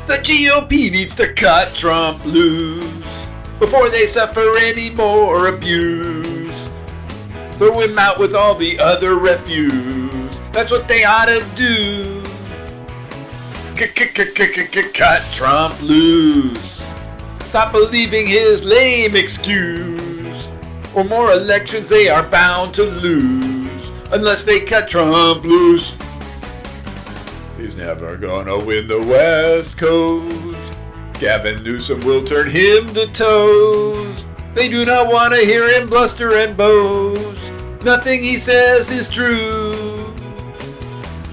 The GOP needs to cut Trump loose before they suffer any more abuse. Throw him out with all the other refuse. That's what they ought to do. Cut Trump loose. Stop believing his lame excuse. Or more elections they are bound to lose unless they cut Trump loose. He's never gonna win the West Coast. Gavin Newsom will turn him to toes. They do not want to hear him bluster and boast. Nothing he says is true.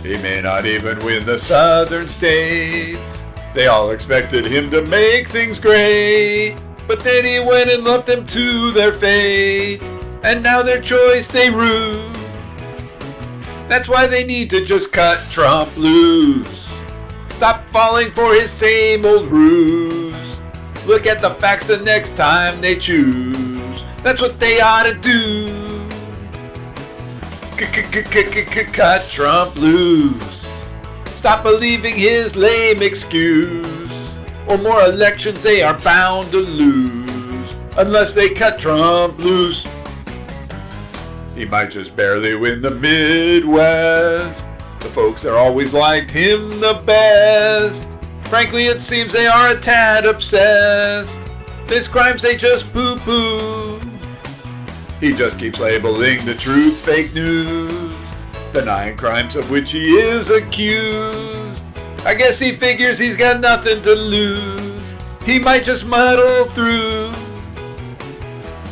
He may not even win the southern states. They all expected him to make things great, but then he went and left them to their fate, and now their choice they rue. That's why they need to just cut Trump loose. Stop falling for his same old ruse. Look at the facts the next time they choose. That's what they ought to do. Cut Trump loose. Stop believing his lame excuse. Or more elections they are bound to lose unless they cut Trump loose. He might just barely win the Midwest. The folks there always liked him the best. Frankly, it seems they are a tad obsessed. His crimes they just poo-poo. He just keeps labeling the truth fake news, denying crimes of which he is accused. I guess he figures he's got nothing to lose. He might just muddle through.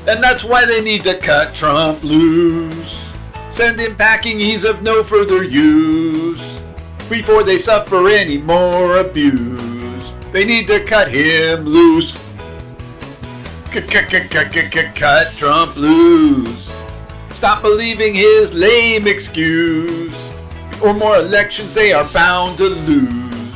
And that's why they need to cut Trump loose. Send him packing, he's of no further use. Before they suffer any more abuse, they need to cut him loose. Cut Trump loose. Stop believing his lame excuse. Or more elections they are bound to lose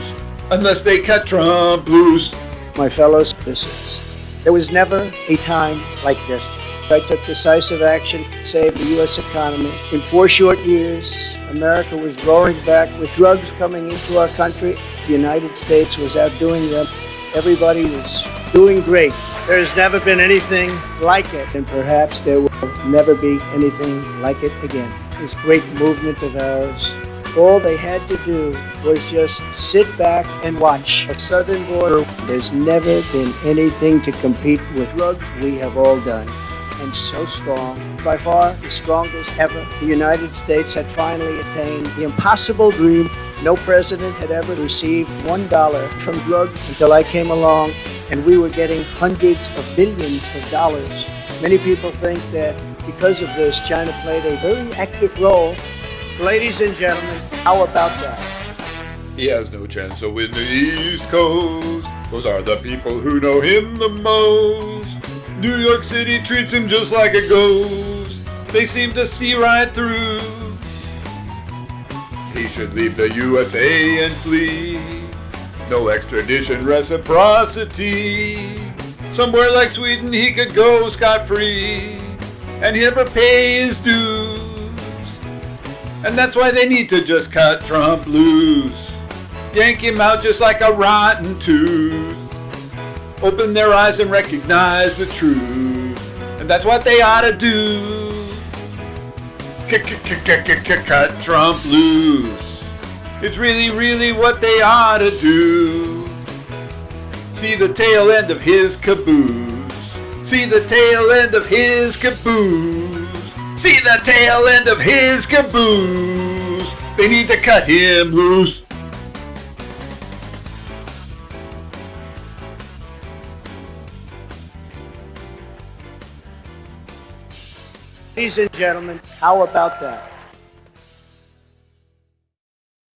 unless they cut Trump loose. My fellow citizens, there was never a time like this. I took decisive action to save the U.S. economy. In 4 short years, America was roaring back with drugs coming into our country. The United States was outdoing them. Everybody was doing great. There's never been anything like it, and perhaps there will never be anything like it again. This great movement of ours, all they had to do was just sit back and watch. At southern border, there's never been anything to compete with drugs we have all done. And so strong, by far the strongest ever. The United States had finally attained the impossible dream. No president had ever received $1 from drugs until I came along, and we were getting hundreds of billions of dollars. Many people think that because of this, China played a very active role. Ladies and gentlemen, how about that? He has no chance to win the East Coast. Those are the people who know him the most. New York City treats him just like a ghost. They seem to see right through. He should leave the USA and flee. No extradition, reciprocity. Somewhere like Sweden he could go scot-free and never pay his dues. And that's why they need to just cut Trump loose. Yank him out just like a rotten tooth. Open their eyes and recognize the truth. And that's what they ought to do. Cut Trump loose. It's really what they ought to do. See the tail end of his caboose. See the tail end of his caboose. See the tail end of his caboose. They need to cut him loose. Ladies and gentlemen, how about that?